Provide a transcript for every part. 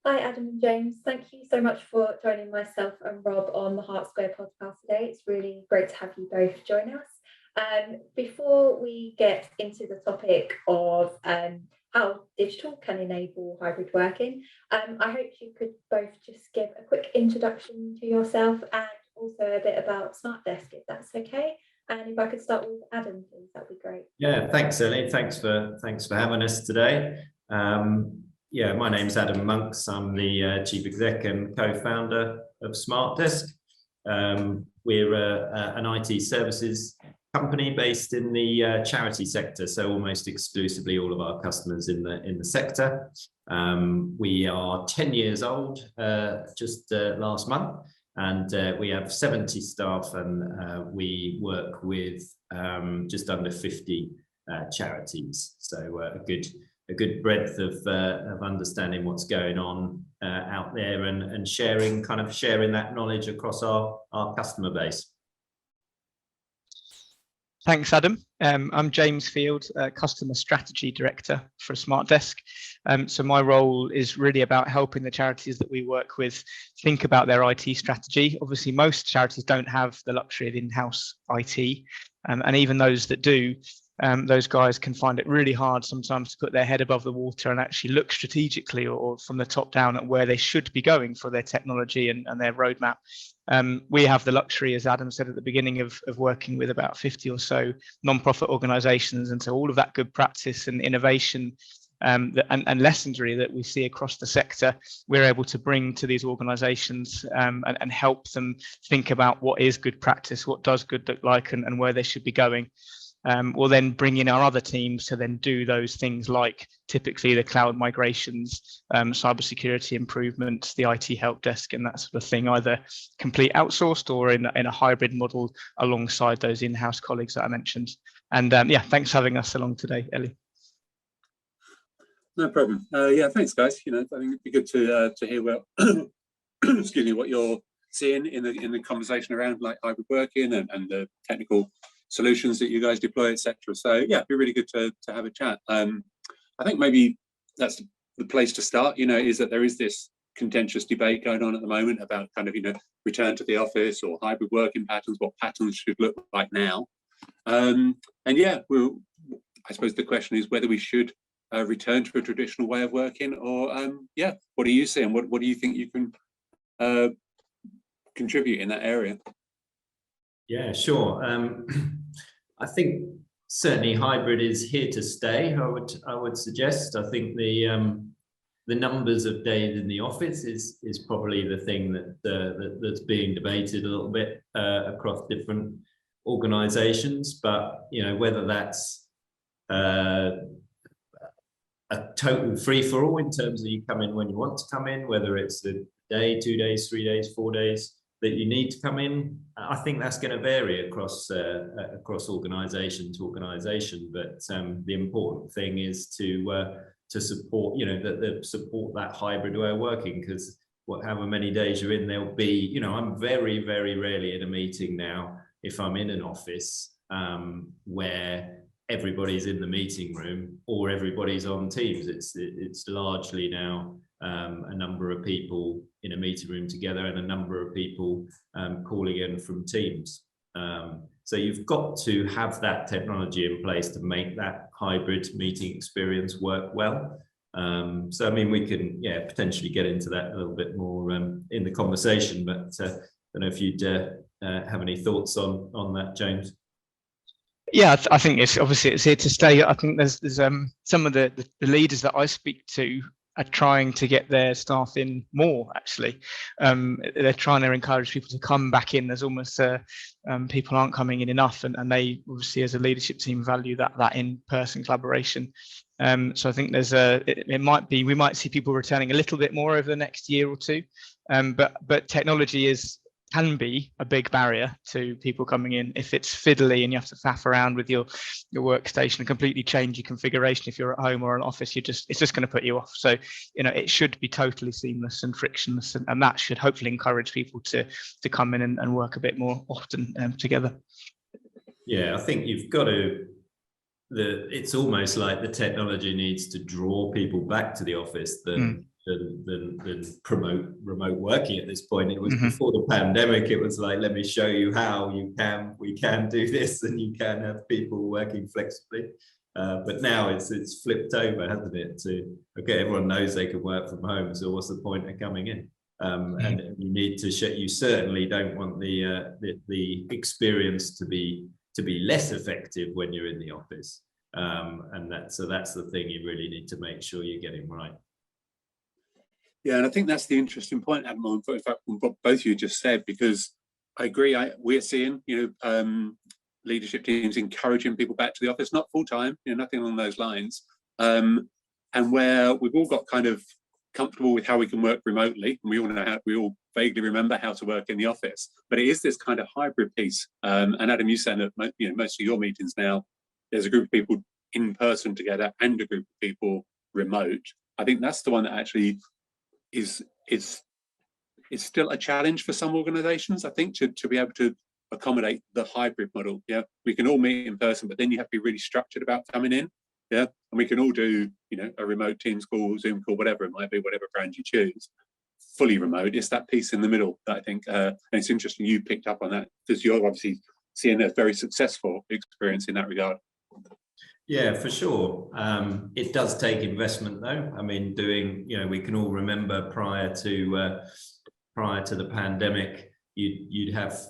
Hi, Adam and James. Thank you so much for joining myself and Rob on the Hart Square podcast today. It's really great to have you both join us. Before we get into the topic of how digital can enable hybrid working, I hope you could both just give a quick introduction to yourself and also a bit about Smartdesc, if that's okay. And if I could start with Adam, please, that'd be great. Yeah, thanks, Ellie. Thanks for having us today. Yeah, my name's Adam Monks. I'm the chief exec and co-founder of Smartdesc. We're an IT services company based in the charity sector, so almost exclusively all of our customers in the sector. We are 10 years old just last month, and we have 70 staff, and we work with just under 50 charities. So a good breadth of understanding what's going on out there, and sharing that knowledge across our customer base. Thanks, Adam. I'm James Field, Customer Strategy Director for Smartdesc. So my role is really about helping the charities that we work with think about their IT strategy. Obviously, most charities don't have the luxury of in-house IT, and even those that do, those guys can find it really hard sometimes to put their head above the water and actually look strategically or from the top down at where they should be going for their technology and their roadmap. We have the luxury, as Adam said at the beginning, of working with about 50 or so non-profit organisations, and so all of that good practice and innovation and lessons really that we see across the sector, we're able to bring to these organisations and help them think about what is good practice, what does good look like, and where they should be going. We'll then bring in our other teams to then do those things like typically the cloud migrations, cybersecurity improvements, the IT help desk, and that sort of thing, either complete outsourced or in a hybrid model alongside those in-house colleagues that I mentioned. And yeah, thanks for having us along today, Ellie. No problem. Yeah, thanks, guys. I think it'd be good to hear excuse me, what you're seeing in the conversation around like hybrid working and the technical solutions that you guys deploy, etc. So yeah, it'd be really good to have a chat. I think maybe that's the place to start. Is that there is this contentious debate going on at the moment about kind of return to the office or hybrid working patterns, what patterns should look like now. And yeah, I suppose the question is whether we should return to a traditional way of working, or yeah, what do you see and what do you think you can contribute in that area? Yeah, sure. I think certainly hybrid is here to stay. I would suggest. I think the numbers of days in the office is probably the thing that's being debated a little bit across different organisations. But whether that's a total free for all in terms of you come in when you want to come in, whether it's a day, 2 days, 3 days, 4 days that you need to come in, I think that's going to vary across organisation to organisation. But the important thing is to support, support that hybrid way of working, because however many days you're in, there'll be, I'm very, very rarely in a meeting now if I'm in an office where everybody's in the meeting room or everybody's on Teams. It's largely now a number of people in a meeting room together and a number of people calling in from Teams. So you've got to have that technology in place to make that hybrid meeting experience work well. So I mean, we can potentially get into that a little bit more in the conversation, but I don't know if you'd have any thoughts on that, James. Yeah, I think it's here to stay. I think there's some of the leaders that I speak to are trying to get their staff in more, actually. They're trying to encourage people to come back in. There's almost people aren't coming in enough, and they obviously as a leadership team value that in-person collaboration. So I think there's we might see people returning a little bit more over the next year or two, but technology can be a big barrier to people coming in if it's fiddly and you have to faff around with your workstation and completely change your configuration. If you're at home or an office, it's just going to put you off. So it should be totally seamless and frictionless, and that should hopefully encourage people to come in and work a bit more often together. Yeah, I think you've got to. It's almost like the technology needs to draw people back to the office than than promote remote working at this point. It was Mm-hmm. before the pandemic. It was like, let me show you how we can do this, and you can have people working flexibly. But now it's flipped over, hasn't it? To okay, everyone knows they can work from home, so what's the point of coming in? And you need to show. You certainly don't want the experience to be less effective when you're in the office. And that's the thing you really need to make sure you're getting right. Yeah, and I think that's the interesting point, Adam, in fact, what both of you just said, because I agree. We're seeing, leadership teams encouraging people back to the office, not full time, nothing along those lines, and where we've all got kind of comfortable with how we can work remotely, and we all know how, we all vaguely remember how to work in the office. But it is this kind of hybrid piece. And Adam, you said that most of your meetings now, there's a group of people in person together and a group of people remote. I think that's the one that actually is still a challenge for some organizations, I think, to be able to accommodate the hybrid model. Yeah, we can all meet in person, but then you have to be really structured about coming in. Yeah, and we can all do, a remote Teams call, Zoom call, whatever it might be, whatever brand you choose, fully remote. It's that piece in the middle that I think, and it's interesting you picked up on that, because you're obviously seeing a very successful experience in that regard. Yeah, for sure. It does take investment, though. I mean, we can all remember prior to the pandemic, you'd have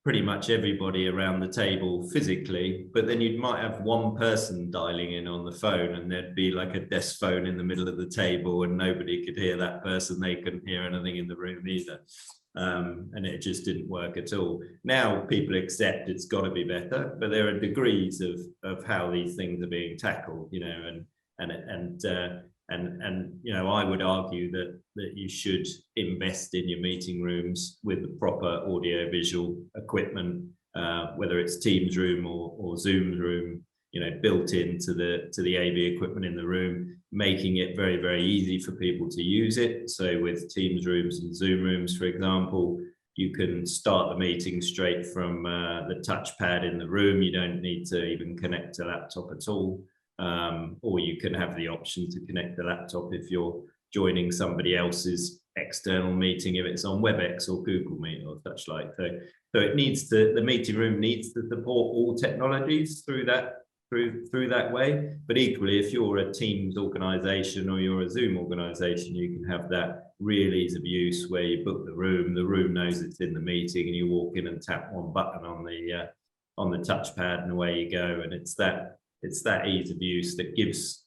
pretty much everybody around the table physically, but then you might have one person dialing in on the phone, and there'd be like a desk phone in the middle of the table, and nobody could hear that person. They couldn't hear anything in the room either. And it just didn't work at all. Now people accept it's got to be better, but there are degrees of how these things are being tackled, and I would argue that you should invest in your meeting rooms with the proper audio visual equipment, whether it's Teams room or Zoom room, built into the AV equipment in the room, making it very, very easy for people to use it. So with Teams rooms and Zoom rooms, for example, you can start the meeting straight from the touchpad in the room. You don't need to even connect to laptop at all. Or you can have the option to connect the laptop if you're joining somebody else's external meeting, if it's on WebEx or Google Meet or such like. So the meeting room needs to support all technologies through that way. But equally, if you're a Teams organization or you're a Zoom organization, you can have that real ease of use where you book the room knows it's in the meeting, and you walk in and tap one button on the touchpad, and away you go. And it's that ease of use that gives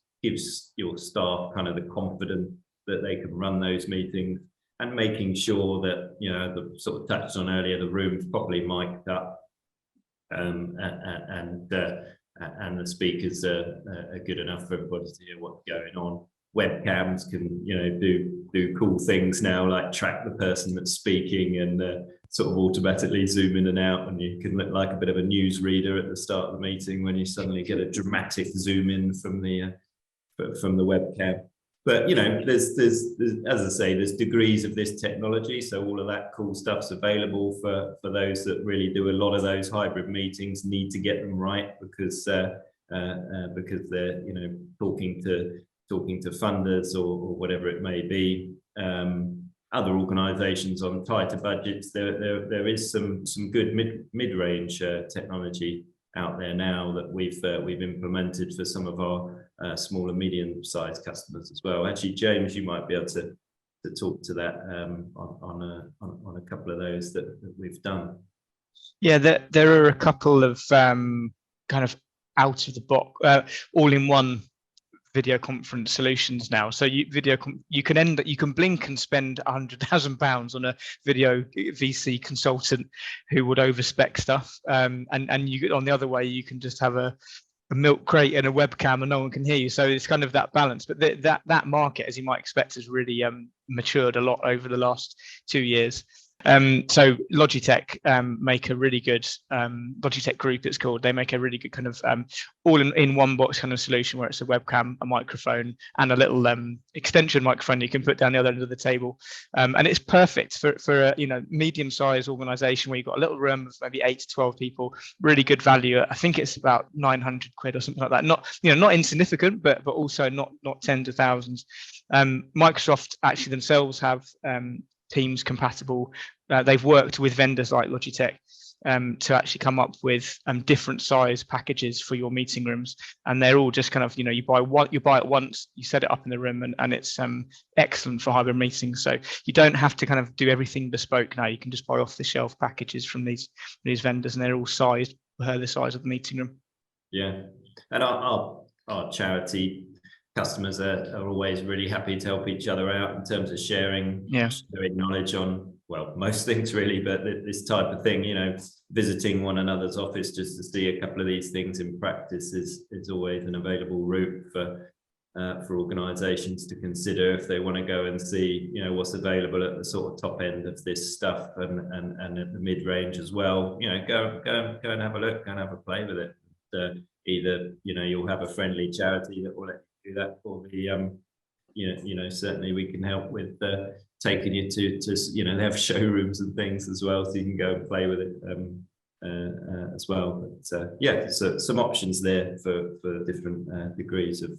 your staff kind of the confidence that they can run those meetings, and making sure that, the sort of touched on earlier, the room's properly mic'd up, and the speakers are good enough for everybody to hear what's going on. Webcams can, do cool things now, like track the person that's speaking and sort of automatically zoom in and out, and you can look like a bit of a news reader at the start of the meeting when you suddenly get a dramatic zoom in from the webcam. But there's as I say, there's degrees of this technology, so all of that cool stuff's available for those that really do a lot of those hybrid meetings. Need to get them right, because they're talking to funders or whatever it may be. Other organisations on tighter budgets, there is some good mid-range technology out there now that we've implemented for some of our small and medium-sized customers as well. Actually, James, you might be able to talk to that on a couple of those that we've done. Yeah, there are a couple of kind of out of the box, all-in-one video conference solutions now. So you can blink and spend £100,000 on a video VC consultant who would overspec stuff, and you, on the other way, you can just have a milk crate and a webcam and no one can hear you. So it's kind of that balance. But that market, as you might expect, has really matured a lot over the last 2 years. So Logitech make a really good, Logitech Group it's called, they make a really good kind of all in one box kind of solution, where it's a webcam, a microphone, and a little extension microphone you can put down the other end of the table, and it's perfect for a medium-sized organization where you've got a little room of maybe 8 to 12 people. Really good value. I think it's about 900 quid or something like that. Not not insignificant, but also not tens of thousands. Microsoft actually themselves have Teams compatible. They've worked with vendors like Logitech to actually come up with different size packages for your meeting rooms, and they're all just kind of, you buy it once, you set it up in the room, and it's excellent for hybrid meetings. So you don't have to kind of do everything bespoke now. You can just buy off the shelf packages from these vendors, and they're all sized per the size of the meeting room. Yeah, and our charity customers are always really happy to help each other out in terms of sharing knowledge on, well, most things really, but this type of thing, visiting one another's office just to see a couple of these things in practice is always an available route for organizations to consider if they want to go and see, what's available at the sort of top end of this stuff and at the mid-range as well. Go and have a look, go and have a play with it. Either, you'll have a friendly charity that will let you do that, or the certainly we can help with taking you to they have showrooms and things as well, so you can go and play with it as well. But so some options there for different degrees of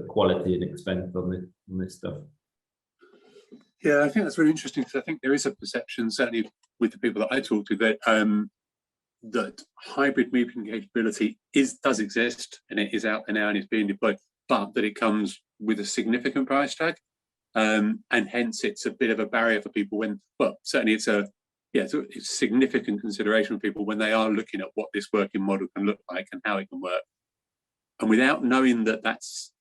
quality and expense on this stuff. Yeah, I think that's really interesting, because I think there is a perception, certainly with the people that I talk to, that that hybrid meeting capability does exist, and it is out there now and it's being deployed, but that it comes with a significant price tag, and hence it's a bit of a barrier for people when, well, certainly it's a significant consideration for people when they are looking at what this working model can look like and how it can work. And without knowing that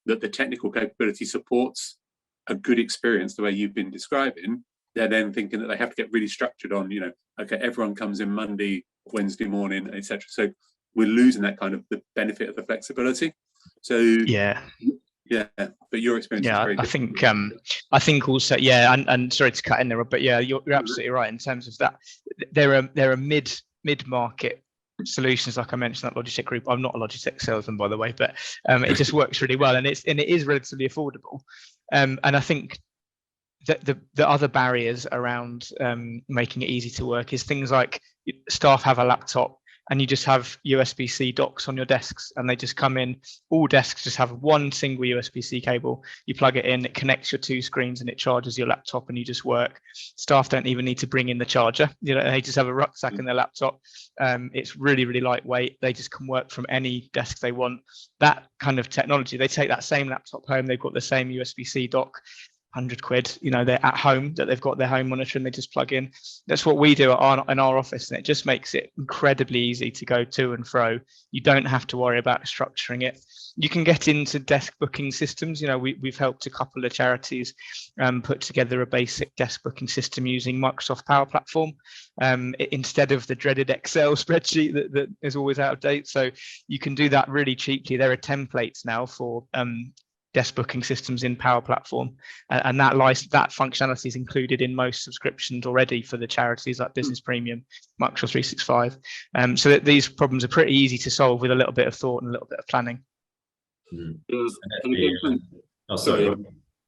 the technical capability supports a good experience the way you've been describing, they're then thinking that they have to get really structured on, okay, everyone comes in Monday, Wednesday morning, etc. So we're losing that kind of the benefit of the flexibility. So but your experience is very different. I think also, and sorry to cut in there, but you're absolutely right in terms of that. There are mid-market solutions, like I mentioned, that Logitech group. I'm not a Logitech salesman, by the way, but it just works really well, and it is relatively affordable. And I think that the other barriers around making it easy to work is things like staff have a laptop and you just have USB-C docks on your desks, and they just come in. All desks just have one single USB-C cable. You plug it in, it connects your two screens, and it charges your laptop, and you just work. Staff don't even need to bring in the charger. They just have a rucksack in their laptop. It's really, really lightweight. They just can work from any desk they want. That kind of technology, they take that same laptop home. They've got the same USB-C dock. £100, they're at home, that they've got their home monitor and they just plug in. That's what we do in our office, and it just makes it incredibly easy to go to and fro. You don't have to worry about structuring it. You can get into desk booking systems. We've helped a couple of charities put together a basic desk booking system using Microsoft Power Platform instead of the dreaded Excel spreadsheet that is always out of date. So you can do that really cheaply. There are templates now for desk booking systems in Power Platform, and that functionality is included in most subscriptions already for the charities like Business Premium, Microsoft 365. So that these problems are pretty easy to solve with a little bit of thought and a little bit of planning. Sorry.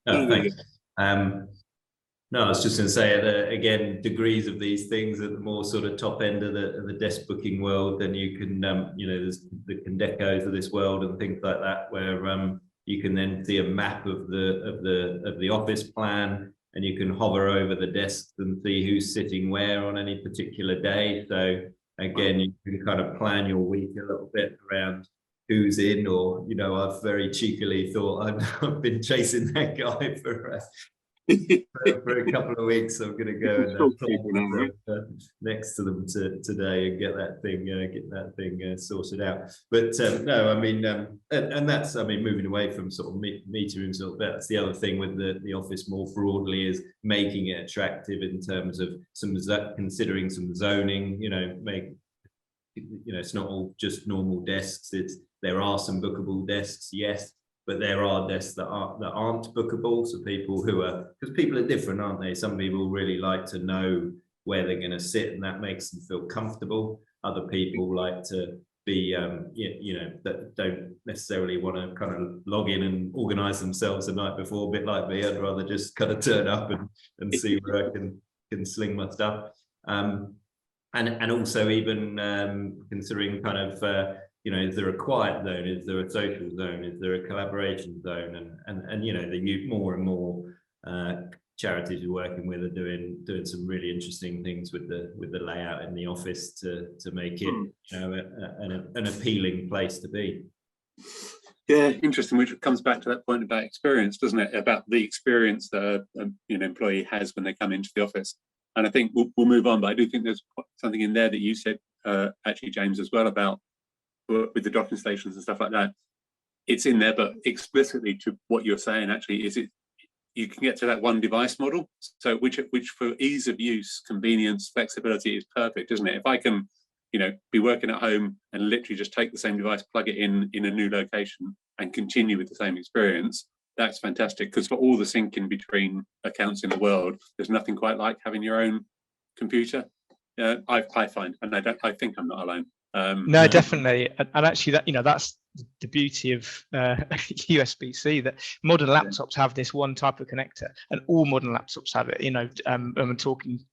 Thanks. No, I was just going to say that again, degrees of these things at the more sort of top end of the desk booking world, then you can, there's the Condecos of this world and things like that, where you can then see a map of the office plan, and you can hover over the desks and see who's sitting where on any particular day. So again, you can kind of plan your week a little bit around who's in, or I've very cheekily thought I've been chasing that guy for a couple of weeks. I'm going to go and next to them today and get that thing sorted out. But no, I mean, and that's, I mean, moving away from sort of meeting rooms. That's the other thing with the office more broadly, is making it attractive in terms of considering some zoning. It's not all just normal desks. There are some bookable desks, yes. But there are desks that aren't bookable. So because people are different, aren't they? Some people really like to know where they're going to sit, and that makes them feel comfortable. Other people like to be, that don't necessarily want to kind of log in and organise themselves the night before. A bit like me, I'd rather just kind of turn up and see where I can sling my stuff. And also even considering kind of is there a quiet zone? Is there a social zone? Is there a collaboration zone? And the more and more charities you're working with are doing some really interesting things with the layout in the office to make it an appealing place to be. Yeah, interesting. Which comes back to that point about experience, doesn't it? About the experience that an employee has when they come into the office. And I think we'll move on, but I do think there's something in there that you said, actually, James, as well, about with the docking stations and stuff like that. It's in there, but explicitly to what you're saying, actually, is it you can get to that one device model. So which for ease of use, convenience, flexibility is perfect, isn't it? If I can, be working at home and literally just take the same device, plug it in a new location and continue with the same experience, that's fantastic. Because for all the syncing between accounts in the world, there's nothing quite like having your own computer. I find, and I think I'm not alone. No, definitely, and actually, that's the beauty of USB-C, that modern laptops have this one type of connector, and all modern laptops have it. I'm talking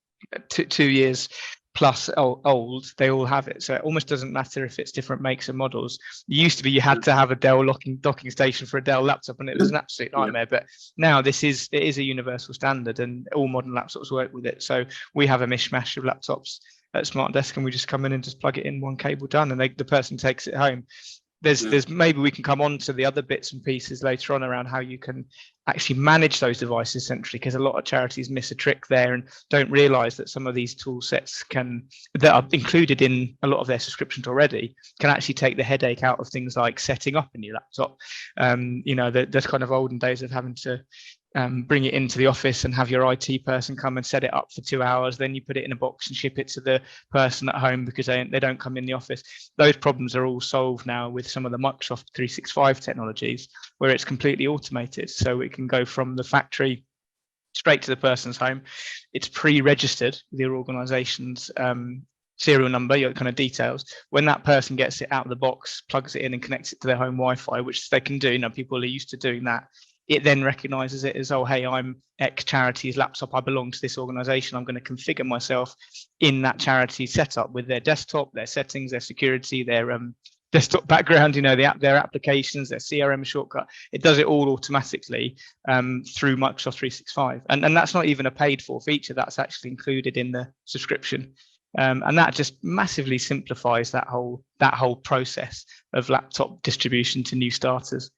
2 years plus old, they all have it. So it almost doesn't matter if it's different makes and models. It used to be you had to have a Dell docking station for a Dell laptop, and it was an absolute nightmare. But now it is a universal standard, and all modern laptops work with it. So we have a mishmash of laptops at Smartdesc, and we just come in and just plug it in, one cable done, and the person takes it home. There's maybe we can come on to the other bits and pieces later on around how you can actually manage those devices centrally, because a lot of charities miss a trick there and don't realize that some of these tool sets that are included in a lot of their subscriptions already can actually take the headache out of things like setting up a new laptop. There's kind of olden days of having to bring it into the office and have your IT person come and set it up for 2 hours. Then you put it in a box and ship it to the person at home because they don't come in the office. Those problems are all solved now with some of the Microsoft 365 technologies, where it's completely automated. So it can go from the factory straight to the person's home. It's pre-registered with your organization's serial number, your kind of details. When that person gets it out of the box, plugs it in and connects it to their home Wi-Fi, which they can do, people are used to doing that. It then recognizes it as, oh, hey, I'm X charity's laptop. I belong to this organization. I'm going to configure myself in that charity setup with their desktop, their settings, their security, their desktop background, their applications, their CRM shortcut. It does it all automatically through Microsoft 365. And that's not even a paid for feature. That's actually included in the subscription. And that just massively simplifies that whole process of laptop distribution to new starters.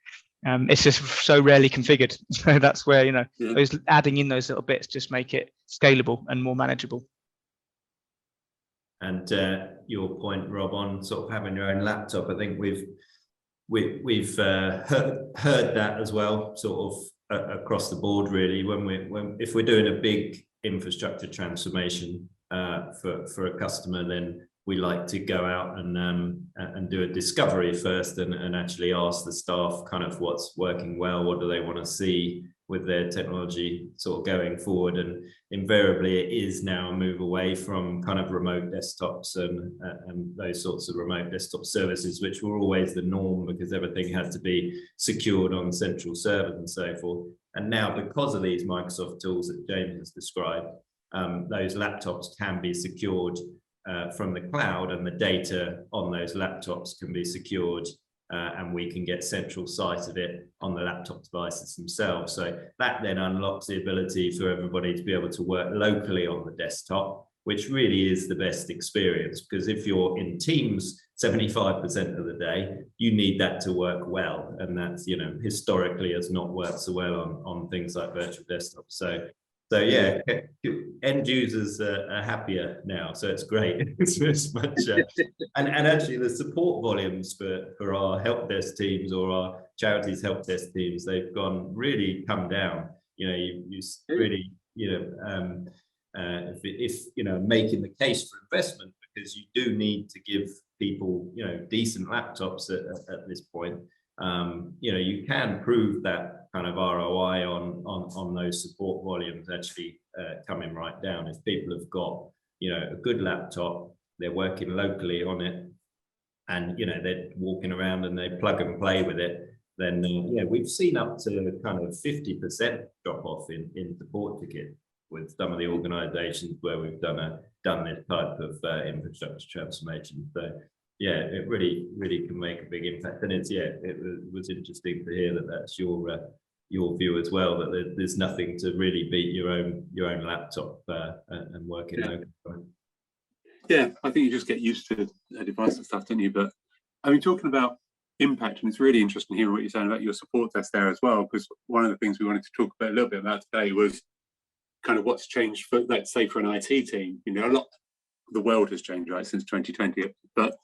It's just so rarely configured. So that's where, those adding in those little bits just make it scalable and more manageable. And your point, Rob, on sort of having your own laptop, I think we've heard that as well, sort of across the board, really. If we're doing a big infrastructure transformation for a customer, then we like to go out and do a discovery first and actually ask the staff kind of what's working well, what do they want to see with their technology sort of going forward. And invariably it is now a move away from kind of remote desktops and those sorts of remote desktop services, which were always the norm because everything had to be secured on central servers and so forth. And now, because of these Microsoft tools that James has described, those laptops can be secured from the cloud, and the data on those laptops can be secured, and we can get central sight of it on the laptop devices themselves. So that then unlocks the ability for everybody to be able to work locally on the desktop, which really is the best experience, because if you're in Teams 75% of the day, you need that to work well, and that's, historically has not worked so well on things like virtual desktops. So yeah, end users are happier now, so it's great. It's much, and actually the support volumes for our help desk teams or our charities help desk teams, they've really come down. You really, if making the case for investment, because you do need to give people decent laptops at this point. You can prove that kind of ROI on those support volumes actually coming right down. If people have got a good laptop, they're working locally on it, and they're walking around and they plug and play with it, then we've seen up to kind of 50% drop off in support ticket with some of the organisations where we've done this type of infrastructure transformation. So yeah, it really can make a big impact. And it was interesting to hear that that's your view as well, that there's nothing to really beat your own laptop and working locally. Yeah, I think you just get used to a device and stuff, don't you? But I mean, talking about impact, and it's really interesting hearing what you're saying about your support desk there as well, because one of the things we wanted to talk about a little bit about today was kind of what's changed for, let's say, for an IT team. You know, a lot, the world has changed, right, since 2020, but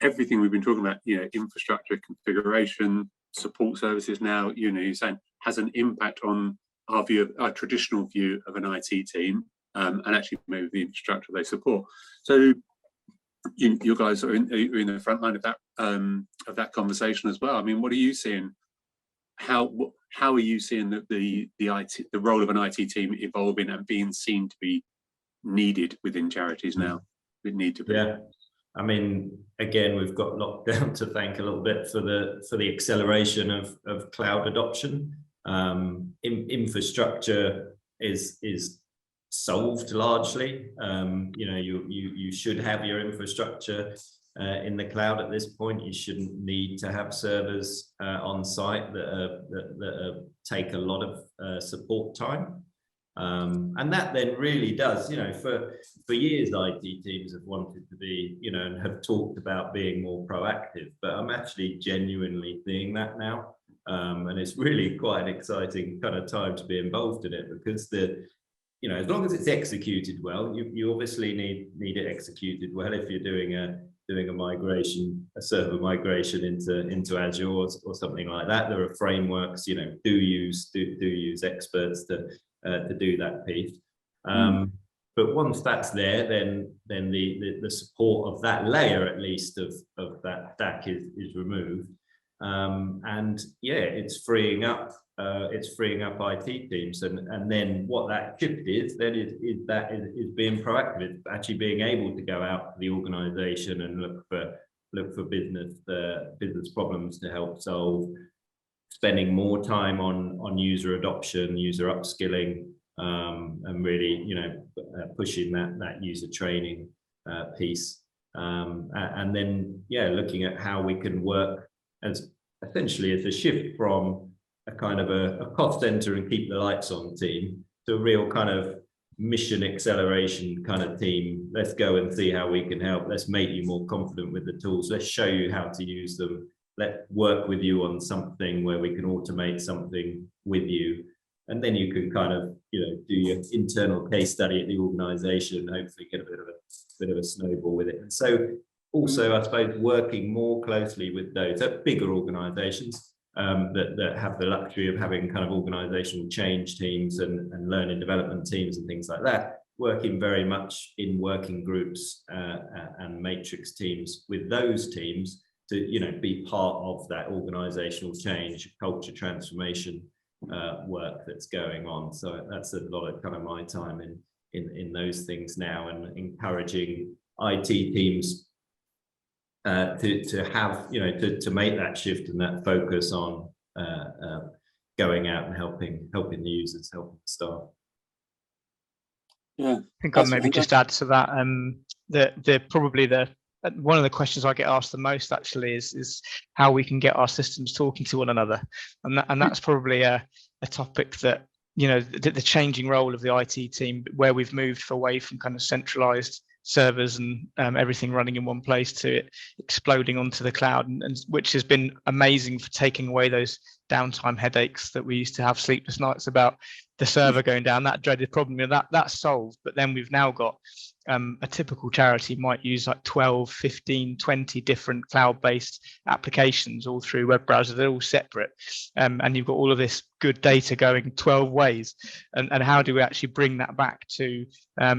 everything we've been talking about, you know, infrastructure, configuration, support services now, you know, you're saying has an impact on our view, our traditional view of an IT team, and actually maybe the infrastructure they support. So you guys are in the front line of that conversation as well. I mean, what are you seeing? How are you seeing the role of an IT team evolving and being seen to be needed within charities now? It need to be. Yeah, I mean, again, we've got lockdown to thank a little bit for the acceleration of cloud adoption. Infrastructure is solved largely. You know, you should have your infrastructure in the cloud at this point. You shouldn't need to have servers on site that take a lot of support time. And that then really does, you know, for years IT teams have wanted to be, you know, and have talked about being more proactive, but I'm actually genuinely seeing that now. And it's really quite an exciting kind of time to be involved in it, because you know, as long as it's executed well, you obviously need it executed well. If you're doing a migration, a server migration into Azure or something like that, there are frameworks, you know, do use experts to do that piece. But once that's there, then the support of that layer, at least of that stack, is removed. And yeah, it's freeing up IT teams, and then what that shift is being proactive. It's actually being able to go out to the organization and look for business problems to help solve, spending more time on user adoption, user upskilling, and really, you know, pushing that user training piece, and then looking at how we can work as essentially as a shift from a kind of a cost center and keep the lights on team to a real kind of mission acceleration kind of team. Let's go and see how we can help. Let's make you more confident with the tools. Let's show you how to use them. Let's work with you on something where we can automate something with you. And then you can kind of, you know, do your internal case study at the organization and hopefully get a bit of a snowball with it. And so also, I suppose, working more closely with those bigger organizations that have the luxury of having kind of organizational change teams and learning development teams and things like that, working very much in working groups and matrix teams with those teams to, you know, be part of that organizational change, culture transformation work that's going on. So that's a lot of kind of my time in those things now, and encouraging IT teams to have, you know, to make that shift and that focus on going out and helping the users, helping the staff. Yeah, I think I'll maybe just add to that. One of the questions I get asked the most actually is how we can get our systems talking to one another, and that's probably a topic that, you know, the changing role of the IT team, where we've moved away from kind of centralized servers and everything running in one place to it exploding onto the cloud, and which has been amazing for taking away those downtime headaches that we used to have, sleepless nights about the server going down, that dreaded problem. You know, that's solved. But then we've now got a typical charity might use like 12, 15, 20 different cloud-based applications all through web browser. They're all separate, and you've got all of this good data going 12 ways. And how do we actually bring that back to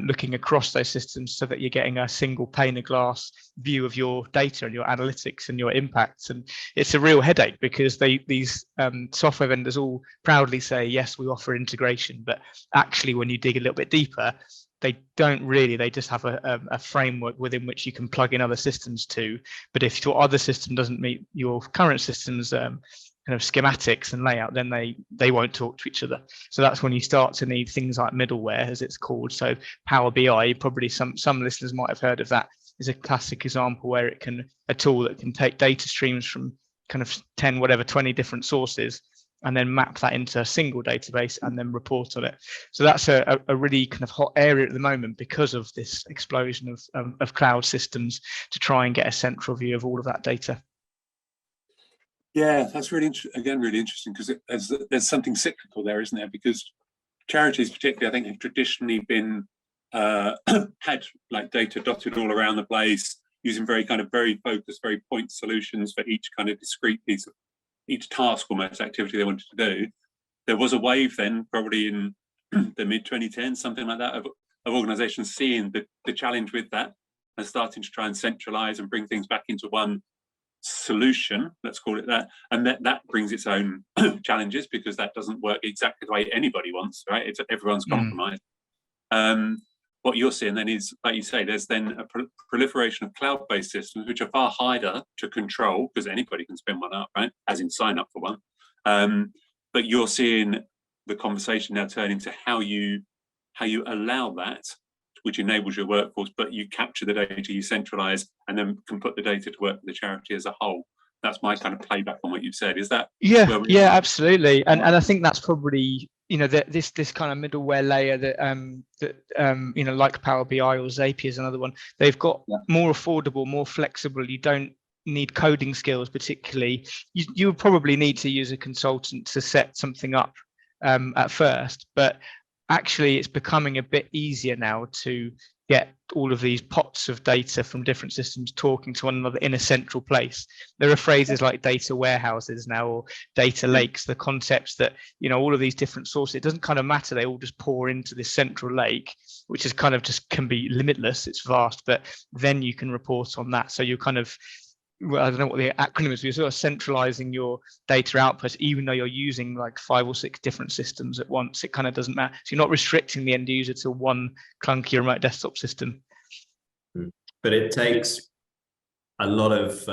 looking across those systems so that you're getting a single pane of glass view of your data and your analytics and your impacts? And it's a real headache, because these software vendors all proudly say, yes, we offer integration, but actually when you dig a little bit deeper, they don't really. They just have a framework within which you can plug in other systems to. But if your other system doesn't meet your current system's kind of schematics and layout, then they won't talk to each other. So that's when you start to need things like middleware, as it's called. So Power BI, probably some listeners might have heard of that. is a classic example where a tool that can take data streams from kind of 10, whatever, 20 different sources, and then map that into a single database and then report on it. So that's a really kind of hot area at the moment because of this explosion of cloud systems to try and get a central view of all of that data. Yeah, that's really really interesting, because there's something cyclical there, isn't there? Because charities, particularly, I think, have traditionally been had like data dotted all around the place, using very focused, very point solutions for each kind of discrete piece of each task, almost activity they wanted to do. There was a wave then, probably in the mid 2010s, something like that, of organizations seeing the challenge with that and starting to try and centralize and bring things back into one solution, let's call it that. And that brings its own challenges, because that doesn't work exactly the way anybody wants, right? It's everyone's compromised. What you're seeing then is, like you say, there's then a proliferation of cloud-based systems, which are far harder to control, because anybody can spin one up, right? As in sign up for one. But you're seeing the conversation now turn into how you allow that, which enables your workforce, but you capture the data, you centralize, and then can put the data to work for the charity as a whole. That's my kind of playback on what you've said. Is that? Yeah, absolutely. And I think that's probably, this kind of middleware layer that like Power BI or Zapier is another one. They've got more affordable, more flexible. You don't need coding skills particularly. You would probably need to use a consultant to set something up at first, but actually it's becoming a bit easier now to get all of these pots of data from different systems talking to one another in a central place. There are phrases like data warehouses now, or data lakes, the concepts that, all of these different sources, it doesn't kind of matter, they all just pour into this central lake, which is kind of just can be limitless, it's vast, but then you can report on that. So you're kind of, I don't know what the acronym is, but you're sort of centralizing your data output, even though you're using like 5 or 6 different systems at once. It kind of doesn't matter. So you're not restricting the end user to one clunky remote desktop system. But it takes a lot of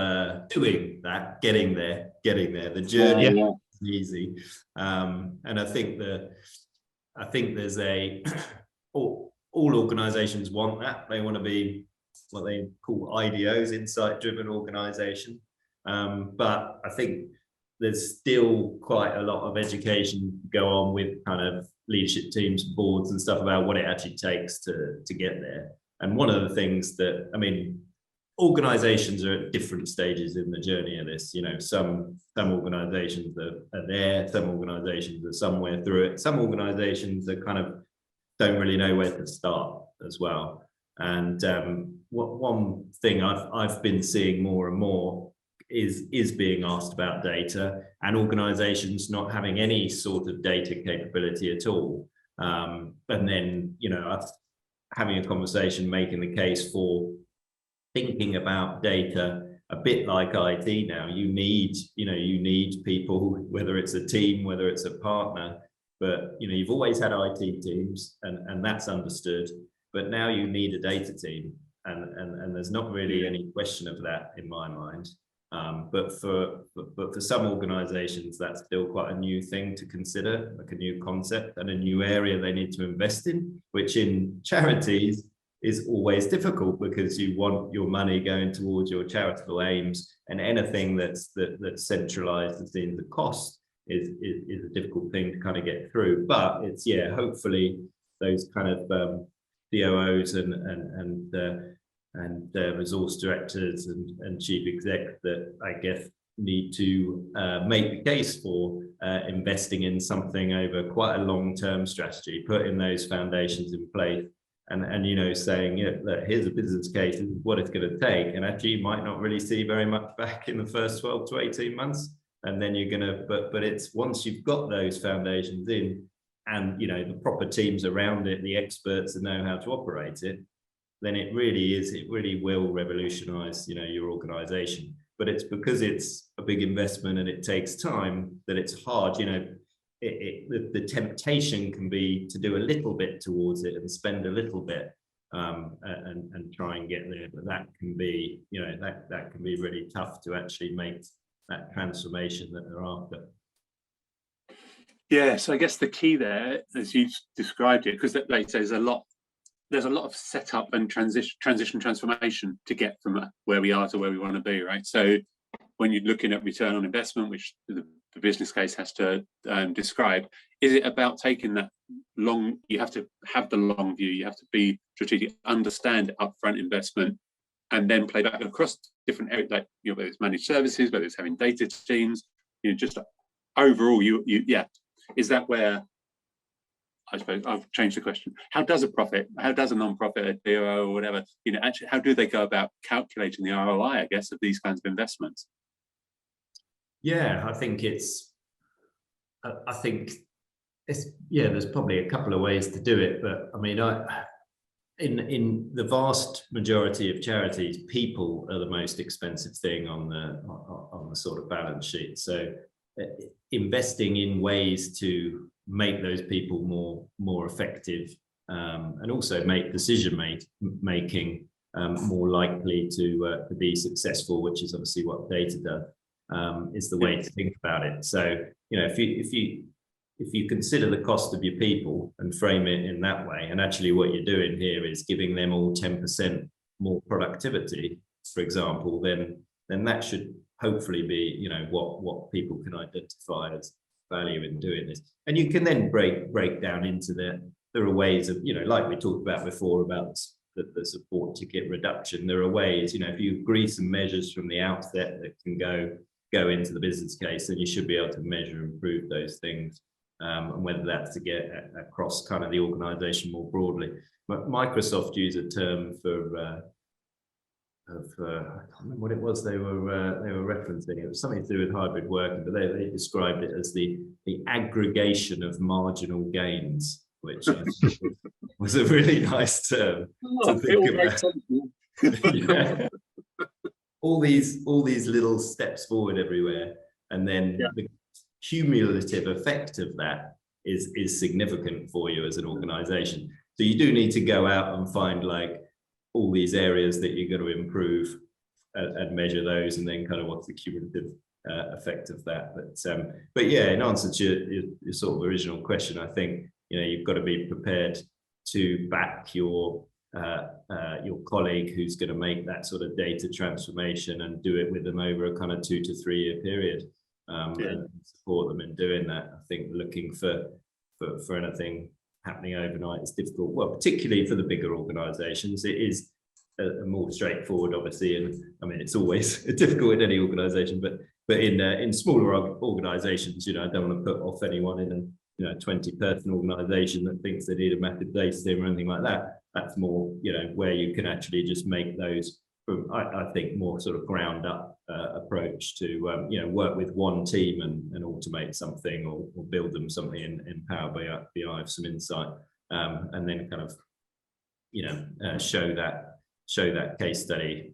doing that, getting there. The journey is easy, and I think there's all organizations want that. They want to be what they call IDOs, insight-driven organization. But I think there's still quite a lot of education to go on with kind of leadership teams, boards and stuff about what it actually takes to get there. And one of the things that, organizations are at different stages in the journey of this. Some organizations are there, some organizations are somewhere through it. Some organizations are kind of don't really know where to start as well. And one thing I've been seeing more and more is being asked about data, and organizations not having any sort of data capability at all. And then, us having a conversation, making the case for thinking about data a bit like IT now. You need people, whether it's a team, whether it's a partner, but you've always had IT teams, and that's understood. But now you need a data team, and there's not really any question of that in my mind. But for some organizations, that's still quite a new thing to consider, like a new concept and a new area they need to invest in, which in charities is always difficult, because you want your money going towards your charitable aims, and anything that's centralized and seen the cost is a difficult thing to kind of get through. But it's hopefully those kind of COOs and resource directors and chief exec that I guess need to make the case for investing in something over quite a long-term strategy, putting those foundations in place, and saying, look, here's a business case, this is what it's going to take, and actually you might not really see very much back in the first 12 to 18 months, and then you're gonna, but it's once you've got those foundations in, and the proper teams around it, the experts that know how to operate it, then it really will revolutionize your organization. But it's because it's a big investment and it takes time that it's hard. The temptation can be to do a little bit towards it and spend a little bit and try and get there, but that can be that can be really tough to actually make that transformation that they're after. Yeah, so I guess the key there, as you've described it, because like you say, there's a lot there's a lot of setup and transformation to get from where we are to where we want to be, right? So when you're looking at return on investment, which the business case has to describe, is it about taking that long? You have to have the long view. You have to be strategic, understand upfront investment, and then play back across different areas, like whether it's managed services, whether it's having data teams. Just overall, is that where? I suppose I've changed the question. How does a non-profit, a DO or whatever, actually, how do they go about calculating the ROI, I guess, of these kinds of investments? Yeah, I think there's probably a couple of ways to do it, but I mean, in the vast majority of charities, people are the most expensive thing on the sort of balance sheet. So investing in ways to make those people more effective, and also make decision making more likely to be successful, which is obviously what data does, is the way to think about it. So if you consider the cost of your people and frame it in that way, and actually what you're doing here is giving them all 10% more productivity, for example, then that should hopefully be what people can identify as value in doing this. And you can then break down into there are ways of, like we talked about before about the support ticket reduction. There are ways, if you agree some measures from the outset that can go into the business case, then you should be able to measure and prove those things, and whether that's to get across kind of the organization more broadly. But Microsoft use a term for I can't remember what it was they were referencing. It was something to do with hybrid working, but they described it as the aggregation of marginal gains, which was a really nice term to think about. Yeah. all these little steps forward everywhere, and then the cumulative effect of that is significant for you as an organization. So you do need to go out and find all these areas that you're going to improve and measure those, and then kind of what's the cumulative effect of that. But yeah, in answer to your sort of original question, I think you've got to be prepared to back your colleague who's going to make that sort of data transformation and do it with them over a kind of 2 to 3 year period, and support them in doing that. I think looking for anything happening overnight is difficult. Well, particularly for the bigger organisations, it is a more straightforward, obviously, and I mean it's always difficult in any organisation, but in smaller organisations, I don't want to put off anyone in a 20-person organisation that thinks they need a massive data team or anything like that. That's more where you can actually just make those, I think, more sort of ground up approach to work with one team and automate something or build them something in Power BI with some insight, and then kind of show that case study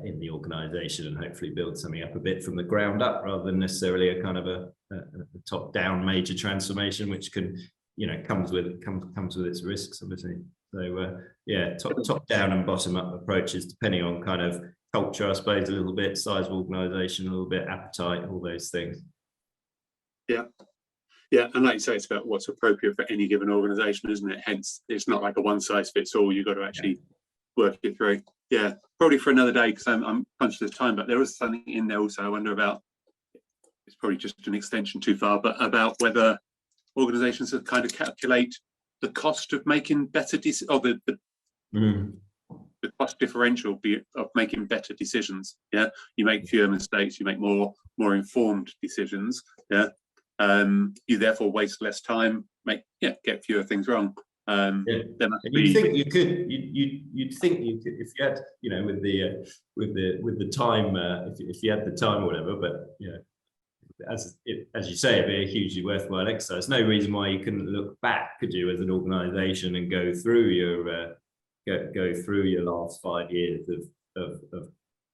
in the organization, and hopefully build something up a bit from the ground up rather than necessarily a kind of a top down major transformation, which can comes with its risks, obviously. So top down and bottom up approaches, depending on kind of culture, I suppose, a little bit, size of organization, a little bit, appetite, all those things. Yeah, and like you say, it's about what's appropriate for any given organization, isn't it? Hence, it's not like a one size fits all. You've got to actually work it through. Yeah, probably for another day, because I'm conscious of time, but there was something in there also I wonder about. It's probably just an extension too far, but about whether organizations have kind of calculate the cost of making better the cost differential of making better decisions. Yeah, you make fewer mistakes, you make more informed decisions. Yeah, you therefore waste less time, get fewer things wrong. There must be. You'd think you could if you had, with the time, if you had the time or whatever, but as you say, it'd be a hugely worthwhile exercise. No reason why you couldn't look back, could you, as an organisation, and go through your last 5 years of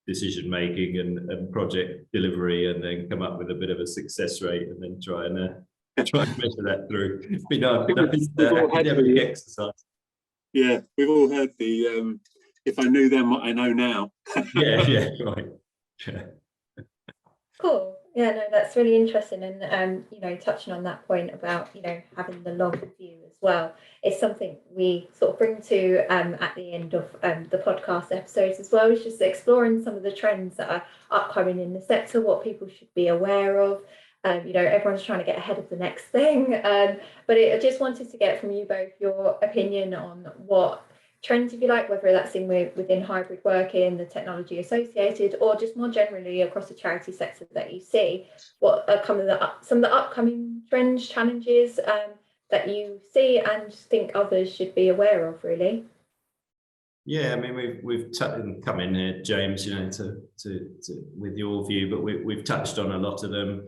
decision making and project delivery, and then come up with a bit of a success rate, and then try and measure that through. It'd be nice. Academic exercise. Yeah, we've all heard the if I knew then what I know now. yeah, right. Cool. Yeah, no, that's really interesting. And, touching on that point about, having the long view as well, is something we sort of bring to at the end of the podcast episodes as well, is just exploring some of the trends that are upcoming in the sector, what people should be aware of. Everyone's trying to get ahead of the next thing. But I just wanted to get from you both your opinion on what trends, if you like, whether that's within hybrid working, the technology associated, or just more generally across the charity sector that you see. What are some of the upcoming trends, challenges that you see and think others should be aware of, really? Yeah, I mean, we've come in here, James, to with your view, but we've touched on a lot of them,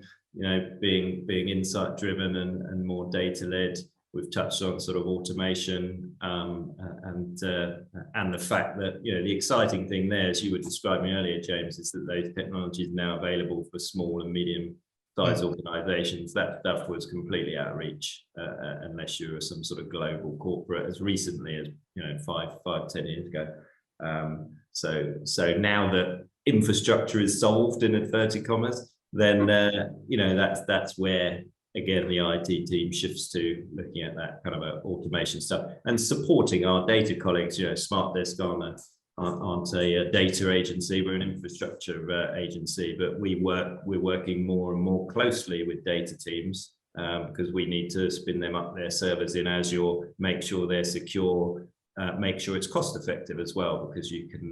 being insight driven and more data led. We've touched on sort of automation and the fact that, the exciting thing there, as you were describing earlier, James, is that those technologies are now available for small and medium sized organizations. That was completely out of reach unless you're some sort of global corporate as recently as 5-10 years ago. So now that infrastructure is solved in inverted commas, then that's where again the IT team shifts to looking at that kind of automation stuff and supporting our data colleagues. Smartdesc aren't a data agency, we're an infrastructure agency, but we're working more and more closely with data teams because we need to spin them up their servers in Azure, make sure they're secure, make sure it's cost effective as well, because you can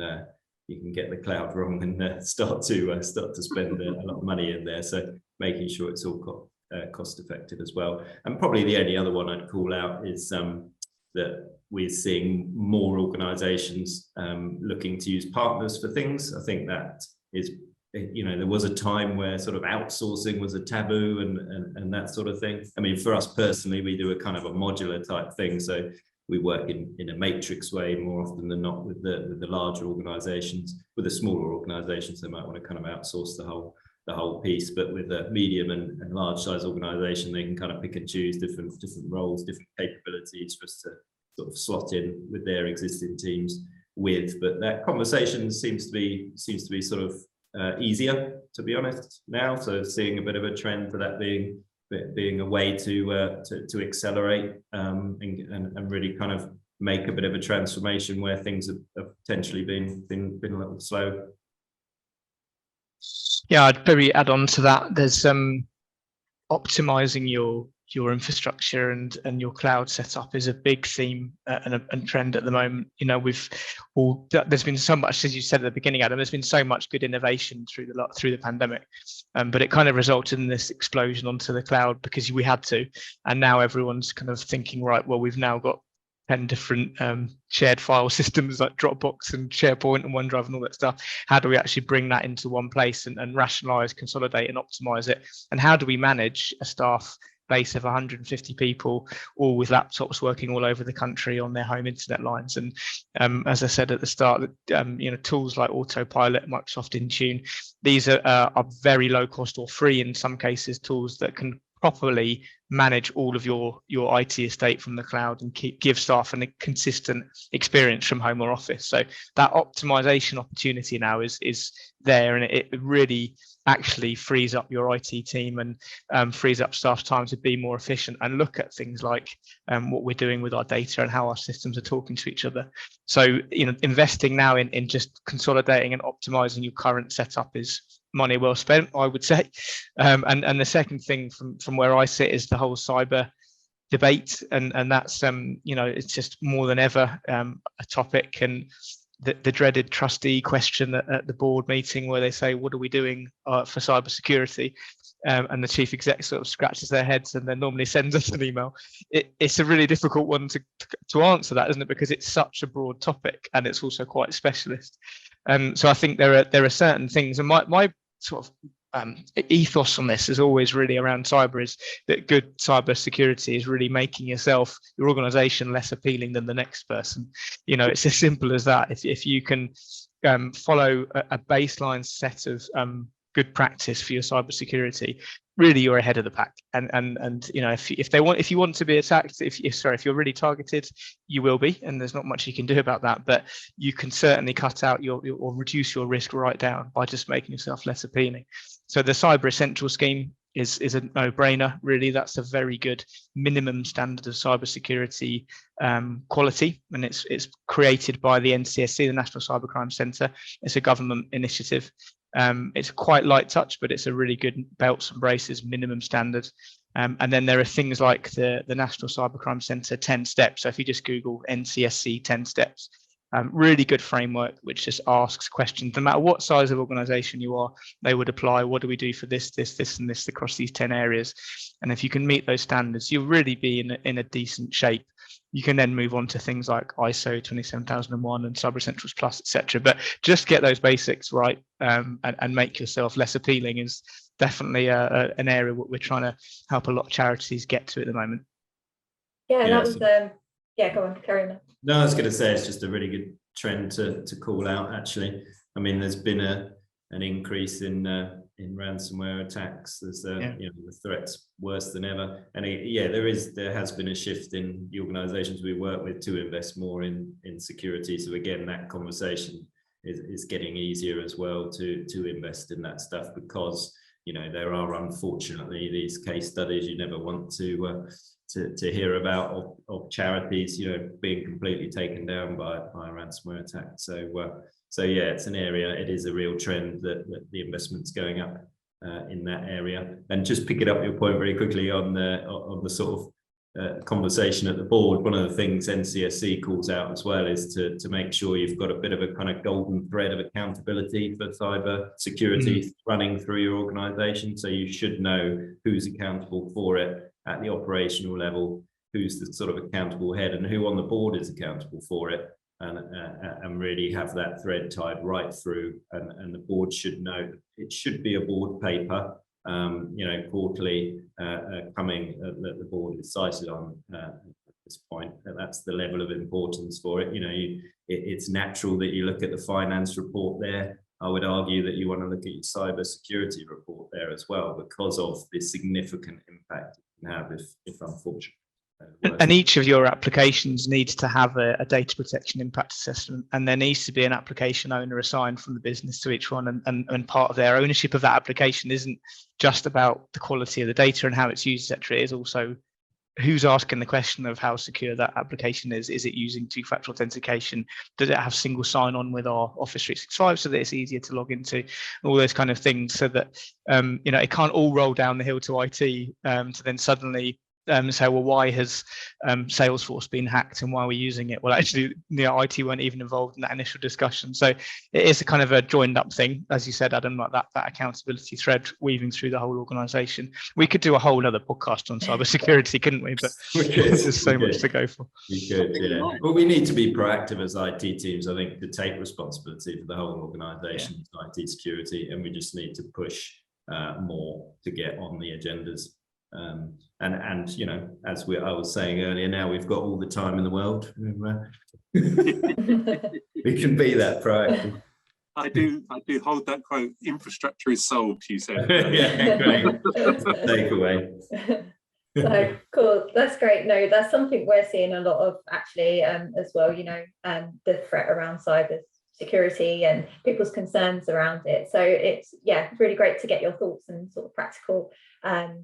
get the cloud wrong and start to spend a lot of money in there. So making sure it's all cost effective as well. And probably the only other one I'd call out is that we're seeing more organizations looking to use partners for things. I think that is, there was a time where sort of outsourcing was a taboo and that sort of thing. I mean, for us personally, we do a kind of a modular type thing. So we work in a matrix way more often than not with the larger organizations. With the smaller organizations, they might want to kind of outsource the whole piece, but with a medium and large size organization, they can kind of pick and choose different roles, different capabilities for us to sort of slot in with their existing teams with. But that conversation seems to be sort of easier, to be honest, now. So seeing a bit of a trend for that being a way to accelerate and really kind of make a bit of a transformation where things have potentially been a little slow. Yeah, I'd probably add on to that. There's optimizing your infrastructure and your cloud setup is a big theme and trend at the moment. There's been so much, as you said at the beginning, Adam, there's been so much good innovation through the pandemic, but it kind of resulted in this explosion onto the cloud because we had to, and now everyone's kind of thinking, right, well, we've now got 10 different shared file systems like Dropbox and SharePoint and OneDrive and all that stuff. How do we actually bring that into one place and rationalize, consolidate and optimize it? And how do we manage a staff base of 150 people, all with laptops working all over the country on their home internet lines? And as I said at the start, tools like Autopilot, Microsoft Intune, these are very low cost or free in some cases tools that can properly manage all of your IT estate from the cloud and give staff a consistent experience from home or office. So that optimization opportunity now is there, and it really actually frees up your IT team and frees up staff's time to be more efficient and look at things like what we're doing with our data and how our systems are talking to each other. So investing now in just consolidating and optimizing your current setup is money well spent, I would say. And the second thing from where I sit is the whole cyber debate, and that's it's just more than ever a topic. And the dreaded trustee question at the board meeting where they say, what are we doing for cyber security? And the chief exec sort of scratches their heads and then normally sends us an email. It's a really difficult one to answer that, isn't it? Because it's such a broad topic and it's also quite specialist. So I think there are certain things, and my sort of ethos on this is always really around cyber, is that good cyber security is really making your organization less appealing than the next person. It's as simple as that. If you can follow a baseline set of good practice for your cybersecurity, really you're ahead of the pack. And if you want to be attacked, if you're really targeted, you will be, and there's not much you can do about that. But you can certainly cut out or reduce your risk right down by just making yourself less appealing. So the Cyber Essential scheme is a no-brainer, really. That's a very good minimum standard of cybersecurity quality, and it's created by the NCSC, the National Cybercrime Centre. It's a government initiative. It's quite light touch, but it's a really good belts and braces minimum standard. And then there are things like the National Cybercrime Centre 10 steps. So if you just Google NCSC 10 steps, really good framework which just asks questions. No matter what size of organisation you are, they would apply. What do we do for this, and this across these 10 areas? And if you can meet those standards, you'll really be in a decent shape. You can then move on to things like ISO 27001 and Cyber Essentials Plus, etc. But just get those basics right, and make yourself less appealing is definitely an area what we're trying to help a lot of charities get to at the moment. Yeah, that was go on, carry on. No, I was going to say it's just a really good trend to call out. Actually, I mean, there's been an increase in ransomware attacks. There's the threats worse than ever, and there has been a shift in the organisations we work with to invest more in security. So again, that conversation is getting easier as well to invest in that stuff, because there are unfortunately these case studies you never want to hear about of charities being completely taken down by a ransomware attack. So yeah, it's an area, it is a real trend that the investment's going up in that area. And just picking up your point very quickly on the sort of conversation at the board, one of the things NCSC calls out as well is to make sure you've got a bit of a kind of golden thread of accountability for cyber security running through your organisation. So you should know who's accountable for it at the operational level, who's the sort of accountable head, and who on the board is accountable for it, and really have that thread tied right through. And the board should know it should be a board paper, quarterly coming that the board is cited on at this point. That's the level of importance for it. It's natural that you look at the finance report there. I would argue that you want to look at your cyber security report there as well, because of the significant impact it can have if unfortunate. And each of your applications needs to have a data protection impact assessment, and there needs to be an application owner assigned from the business to each one, and part of their ownership of that application isn't just about the quality of the data and how it's used, etc. It is also who's asking the question of how secure that application is. Is it using two-factor authentication? Does it have single sign-on with our Office 365 so that it's easier to log into? All those kind of things, so that it can't all roll down the hill to IT to then suddenly say, well, why has Salesforce been hacked and why are we using it? Well, actually, IT weren't even involved in that initial discussion. So it is a kind of a joined up thing, as you said, Adam, like that accountability thread weaving through the whole organisation. We could do a whole other podcast on cybersecurity, couldn't we? But there's so much to go for. We could, yeah. Well, we need to be proactive as IT teams, I think, to take responsibility for the whole organisation's IT security, and we just need to push more to get on the agendas. And as I was saying earlier, now we've got all the time in the world. We can be that proactive. I do hold that quote. Infrastructure is solved, you said. Yeah, great. Takeaway. So cool, that's great. No, that's something we're seeing a lot of actually as well. The threat around cyber security and people's concerns around it. So it's really great to get your thoughts and sort of practical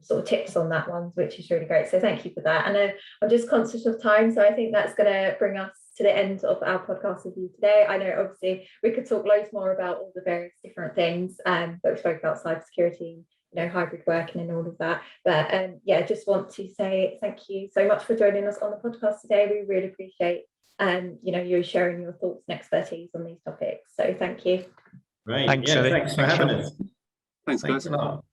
sort of tips on that one, which is really great. So thank you for that. And I'm just conscious of time, so I think that's going to bring us to the end of our podcast with you today. I know obviously we could talk loads more about all the various different things, but we spoke about cybersecurity, hybrid working and all of that. But just want to say thank you so much for joining us on the podcast today. We really appreciate you sharing your thoughts and expertise on these topics. So thank you. Great. Thanks, thanks for having us. Thanks, guys. A lot.